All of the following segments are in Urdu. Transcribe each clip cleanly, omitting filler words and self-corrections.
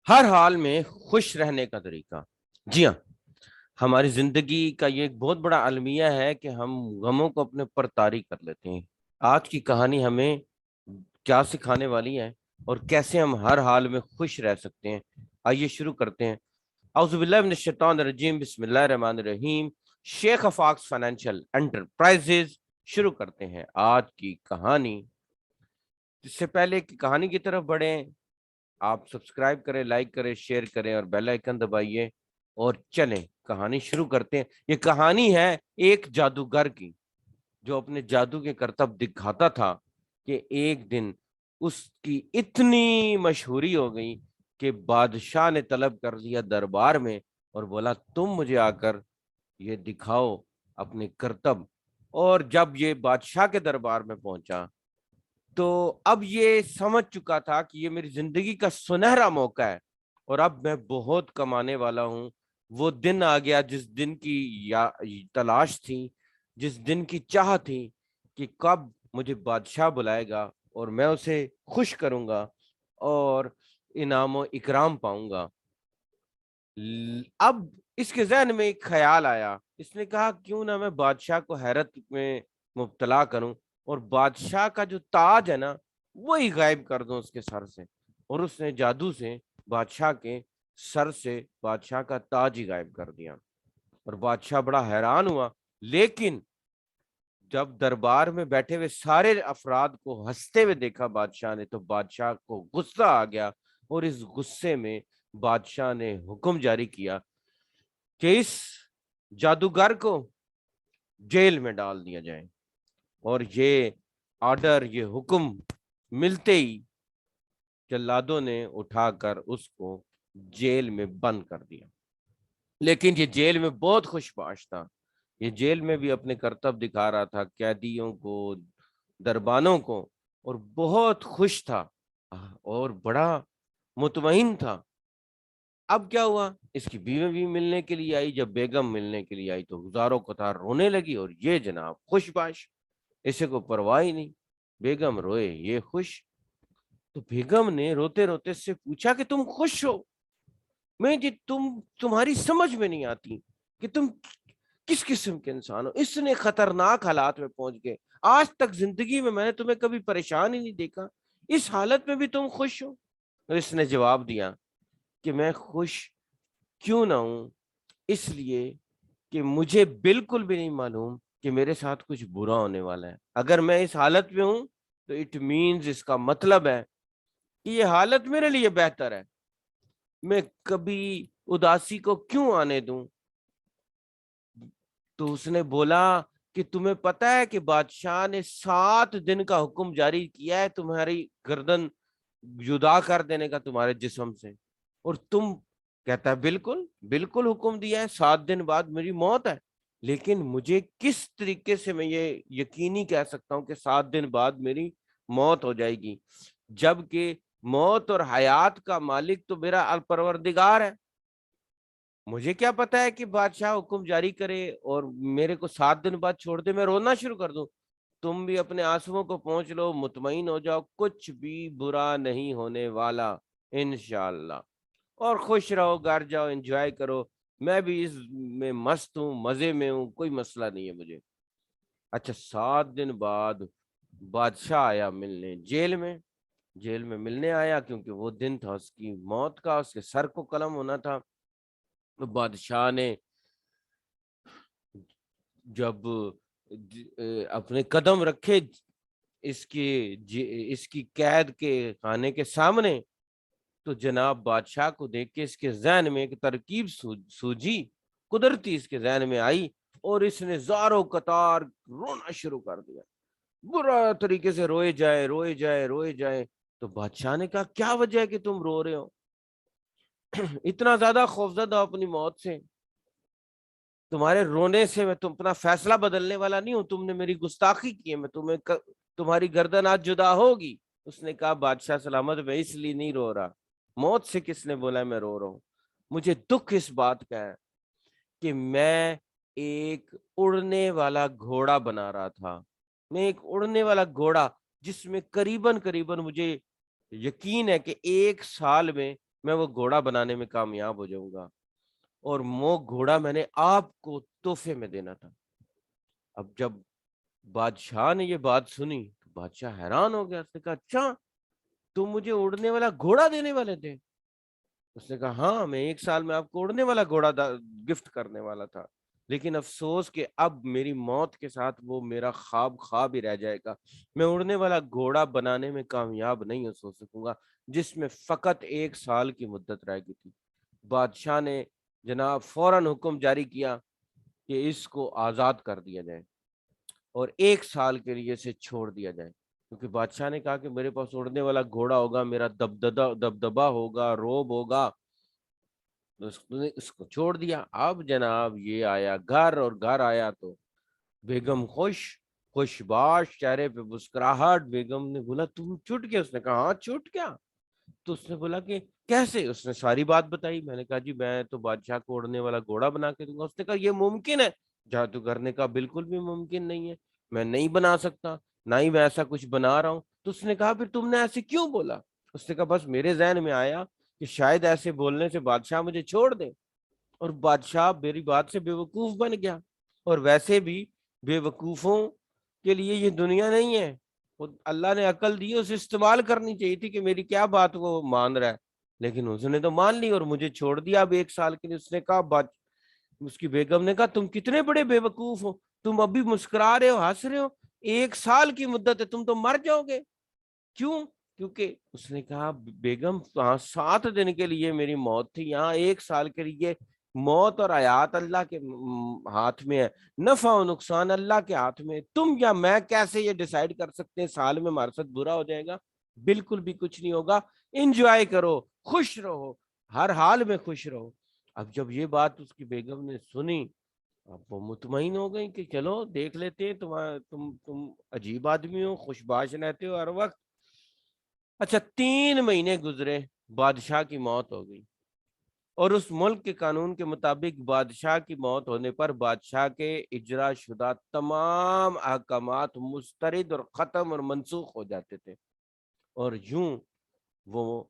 ہر حال میں خوش رہنے کا طریقہ۔ جی ہاں، ہماری زندگی کا یہ ایک بہت بڑا المیہ ہے کہ ہم غموں کو اپنے اوپر طاری کر لیتے ہیں۔ آج کی کہانی ہمیں کیا سکھانے والی ہے اور کیسے ہم ہر حال میں خوش رہ سکتے ہیں، آئیے شروع کرتے ہیں۔ اعوذ باللہ من الشیطان الرجیم، بسم اللہ الرحمن الرحیم۔ شیخ افاقس فائنینشیل انٹرپرائزز شروع کرتے ہیں آج کی کہانی۔ اس سے پہلے کہ کہانی کی طرف بڑھیں، آپ سبسکرائب کریں، لائک کریں، شیئر کریں اور بیل آئیکن دبائیے اور چلیں کہانی شروع کرتے ہیں۔ یہ کہانی ہے ایک جادوگر کی، جو اپنے جادو کے کرتب دکھاتا تھا کہ ایک دن اس کی اتنی مشہوری ہو گئی کہ بادشاہ نے طلب کر لیا دربار میں اور بولا تم مجھے آ کر یہ دکھاؤ اپنے کرتب۔ اور جب یہ بادشاہ کے دربار میں پہنچا تو اب یہ سمجھ چکا تھا کہ یہ میری زندگی کا سنہرا موقع ہے اور اب میں بہت کمانے والا ہوں۔ وہ دن آ گیا جس دن کی تلاش تھی، جس دن کی چاہ تھی کہ کب مجھے بادشاہ بلائے گا اور میں اسے خوش کروں گا اور انعام و اکرام پاؤں گا۔ اب اس کے ذہن میں ایک خیال آیا، اس نے کہا کیوں نہ میں بادشاہ کو حیرت میں مبتلا کروں اور بادشاہ کا جو تاج ہے نا وہی غائب کر دوں اس کے سر سے۔ اور اس نے جادو سے بادشاہ کے سر سے بادشاہ کا تاج ہی غائب کر دیا اور بادشاہ بڑا حیران ہوا۔ لیکن جب دربار میں بیٹھے ہوئے سارے افراد کو ہنستے ہوئے دیکھا بادشاہ نے، تو بادشاہ کو غصہ آ گیا اور اس غصے میں بادشاہ نے حکم جاری کیا کہ اس جادوگر کو جیل میں ڈال دیا جائے۔ اور یہ آرڈر، یہ حکم ملتے ہی جلادوں نے اٹھا کر اس کو جیل میں بند کر دیا۔ لیکن یہ جیل میں بہت خوش باش تھا، یہ جیل میں بھی اپنے کرتب دکھا رہا تھا قیدیوں کو، دربانوں کو، اور بہت خوش تھا اور بڑا مطمئن تھا۔ اب کیا ہوا، اس کی بیوی بھی ملنے کے لیے آئی۔ جب بیگم ملنے کے لیے آئی تو ہزاروں قطار رونے لگی اور یہ جناب خوش باش، اسے کو پرواہ ہی نہیں۔ بیگم روئے، یہ خوش۔ تو بیگم نے روتے روتے اس سے پوچھا کہ تم خوش ہو؟ میں جی تمہاری سمجھ میں نہیں آتی کہ تم کس قسم کے انسان ہو، اس نے خطرناک حالات میں پہنچ گئے۔ آج تک زندگی میں میں نے تمہیں کبھی پریشان ہی نہیں دیکھا، اس حالت میں بھی تم خوش ہو؟ تو اس نے جواب دیا کہ میں خوش کیوں نہ ہوں، اس لیے کہ مجھے بالکل بھی نہیں معلوم کہ میرے ساتھ کچھ برا ہونے والا ہے۔ اگر میں اس حالت میں ہوں تو اٹ مینز، اس کا مطلب ہے کہ یہ حالت میرے لیے بہتر ہے، میں کبھی اداسی کو کیوں آنے دوں۔ تو اس نے بولا کہ تمہیں پتہ ہے کہ بادشاہ نے 7 دن کا حکم جاری کیا ہے تمہاری گردن جدا کر دینے کا تمہارے جسم سے، اور تم کہتا ہے بالکل بالکل حکم دیا ہے، 7 دن بعد میری موت ہے۔ لیکن مجھے کس طریقے سے میں یہ یقینی کہہ سکتا ہوں کہ 7 دن بعد میری موت ہو جائے گی، جبکہ موت اور حیات کا مالک تو میرا الپروردگار ہے۔ مجھے کیا پتا ہے کہ بادشاہ حکم جاری کرے اور میرے کو 7 دن بعد چھوڑ دے، میں رونا شروع کر دوں۔ تم بھی اپنے آنسوؤں کو پہنچ لو، مطمئن ہو جاؤ، کچھ بھی برا نہیں ہونے والا انشاءاللہ، اور خوش رہو، گھر جاؤ، انجوائے کرو، میں بھی اس میں مست ہوں، مزے میں ہوں، کوئی مسئلہ نہیں ہے مجھے۔ اچھا، 7 دن بعد بادشاہ آیا ملنے جیل میں ملنے آیا، کیونکہ وہ دن تھا اس کی موت کا، اس کے سر کو قلم ہونا تھا۔ تو بادشاہ نے جب اپنے قدم رکھے اس کی قید کے خانے کے سامنے، تو جناب بادشاہ کو دیکھ کے اس کے ذہن میں ایک ترکیب سوجی، قدرتی اس کے ذہن میں آئی، اور اس نے زاروں قطار رونا شروع کر دیا، برا طریقے سے روئے جائے روئے جائے روئے جائے۔ تو بادشاہ نے کہا کیا وجہ ہے کہ تم رو رہے ہو، اتنا زیادہ خوفزدہ ہو اپنی موت سے؟ تمہارے رونے سے میں اپنا فیصلہ بدلنے والا نہیں ہوں، تم نے میری گستاخی کی ہے، میں تمہاری گردن آج جدا ہوگی۔ اس نے کہا بادشاہ سلامت، میں اس لیے نہیں رو رہا، موت سے کس نے بولا میں رو رہا ہوں؟ مجھے دکھ اس بات کا ہے کہ میں ایک اڑنے والا گھوڑا بنا رہا تھا، میں ایک اڑنے والا گھوڑا جس میں قریباً مجھے یقین ہے کہ 1 سال میں میں وہ گھوڑا بنانے میں کامیاب ہو جاؤں گا، اور وہ گھوڑا میں نے آپ کو تحفے میں دینا تھا۔ اب جب بادشاہ نے یہ بات سنی تو بادشاہ حیران ہو گیا، اس نے کہا اچھا تم مجھے اڑنے والا گھوڑا دینے والے تھے؟ اس نے کہا ہاں، میں 1 سال میں آپ کو اڑنے والا گھوڑا گفٹ کرنے والا تھا، لیکن افسوس کہ اب میری موت کے ساتھ وہ میرا خواب خواب ہی رہ جائے گا۔ میں اڑنے والا گھوڑا بنانے میں کامیاب نہیں ہو سکوں گا، جس میں فقط 1 سال کی مدت رہ گئی تھی۔ بادشاہ نے جناب فوراً حکم جاری کیا کہ اس کو آزاد کر دیا جائے اور 1 سال کے لیے اسے چھوڑ دیا جائے، کیونکہ بادشاہ نے کہا کہ میرے پاس اڑنے والا گھوڑا ہوگا، میرا دبدبا ہوگا، روب ہوگا، تو اس نے اس کو چھوڑ دیا۔ اب جناب یہ آیا گھر، اور گھر آیا تو بیگم خوش باش، چہرے پہ مسکراہٹ۔ بیگم نے بولا تم چھٹ گیا؟ اس نے کہا ہاں چھٹ گیا۔ تو اس نے بولا کہ کیسے؟ اس نے ساری بات بتائی۔ میں نے کہا جی میں تو بادشاہ کو اڑنے والا گھوڑا بنا کے دوں گا۔ اس نے کہا یہ ممکن ہے؟ جادو کرنے کا بالکل بھی ممکن نہیں ہے، میں نہیں بنا سکتا، نہ ہی میں ایسا کچھ بنا رہا ہوں۔ تو اس نے کہا پھر تم نے ایسے کیوں بولا؟ اس نے کہا بس میرے ذہن میں آیا کہ شاید ایسے بولنے سے بادشاہ مجھے چھوڑ دے، اور بادشاہ میری بات سے بے وقوف بن گیا۔ اور ویسے بھی بے وقوفوں کے لیے یہ دنیا نہیں ہے، وہ اللہ نے عقل دی، اسے استعمال کرنی چاہیے تھی کہ میری کیا بات وہ مان رہا ہے، لیکن اس نے تو مان لی اور مجھے چھوڑ دیا اب 1 سال کے لیے۔ اس نے کہا اس کی بیگم نے کہا تم کتنے بڑے بے وقوف ہو، تم ابھی مسکرا رہے ہو، ہنس رہے ہو، 1 سال کی مدت ہے، تم تو مر جاؤ گے۔ کیوں؟ کیونکہ اس نے کہا بیگم 7 دن کے لیے میری موت تھی، یہاں 1 سال کے لیے موت اور حیات اللہ کے ہاتھ میں ہے، نفع و نقصان اللہ کے ہاتھ میں ہے۔ تم یا میں کیسے یہ ڈیسائیڈ کر سکتے ہیں سال میں ہمارے ساتھ برا ہو جائے گا؟ بالکل بھی کچھ نہیں ہوگا، انجوائے کرو، خوش رہو، ہر حال میں خوش رہو۔ اب جب یہ بات اس کی بیگم نے سنی، اب وہ مطمئن ہو گئی کہ چلو دیکھ لیتے ہیں، تم عجیب آدمی ہو، خوش باش رہتے ہو ہر وقت۔ اچھا 3 مہینے گزرے، بادشاہ کی موت ہو گئی، اور اس ملک کے قانون کے مطابق بادشاہ کی موت ہونے پر بادشاہ کے اجرا شدہ تمام احکامات مسترد اور ختم اور منسوخ ہو جاتے تھے، اور یوں وہ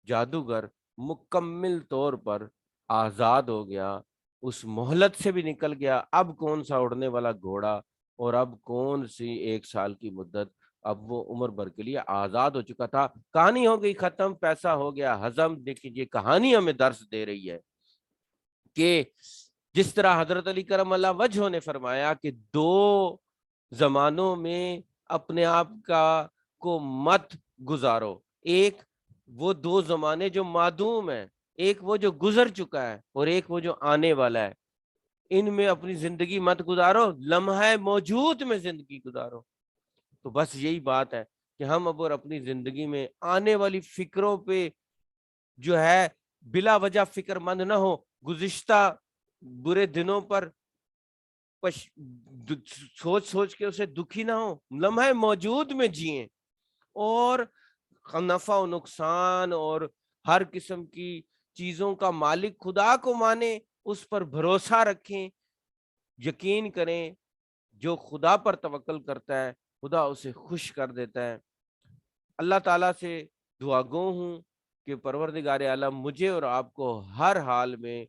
جادوگر مکمل طور پر آزاد ہو گیا، اس مہلت سے بھی نکل گیا۔ اب کون سا اڑنے والا گھوڑا، اور اب کون سی 1 سال کی مدت، اب وہ عمر بھر کے لیے آزاد ہو چکا تھا۔ کہانی ہو گئی ختم، پیسہ ہو گیا ہضم۔ دیکھیں یہ کہانی ہمیں درس دے رہی ہے کہ جس طرح حضرت علی کرم اللہ وجہ نے فرمایا کہ 2 زمانوں میں اپنے آپ کو مت گزارو، ایک وہ 2 زمانے جو معدوم ہیں، ایک وہ جو گزر چکا ہے، اور ایک وہ جو آنے والا ہے۔ ان میں اپنی زندگی مت گزارو، لمحہ موجود میں زندگی گزارو۔ تو بس یہی بات ہے کہ ہم اب اور اپنی زندگی میں آنے والی فکروں پہ جو ہے بلا وجہ فکر مند نہ ہو، گزشتہ برے دنوں پر سوچ سوچ کے اسے دکھی نہ ہو، لمحہ موجود میں جئیں، اور نفع و نقصان اور ہر قسم کی چیزوں کا مالک خدا کو مانیں، اس پر بھروسہ رکھیں، یقین کریں جو خدا پر توکل کرتا ہے خدا اسے خوش کر دیتا ہے۔ اللہ تعالیٰ سے دعا گو ہوں کہ پروردگار عالم مجھے اور آپ کو ہر حال میں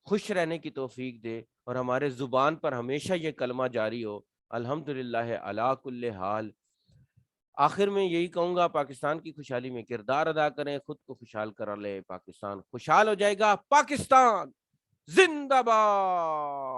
خوش رہنے کی توفیق دے، اور ہمارے زبان پر ہمیشہ یہ کلمہ جاری ہو، الحمدللہ علی کل حال۔ آخر میں یہی کہوں گا، پاکستان کی خوشحالی میں کردار ادا کریں، خود کو خوشحال کر لیں، پاکستان خوشحال ہو جائے گا۔ پاکستان زندہ باد۔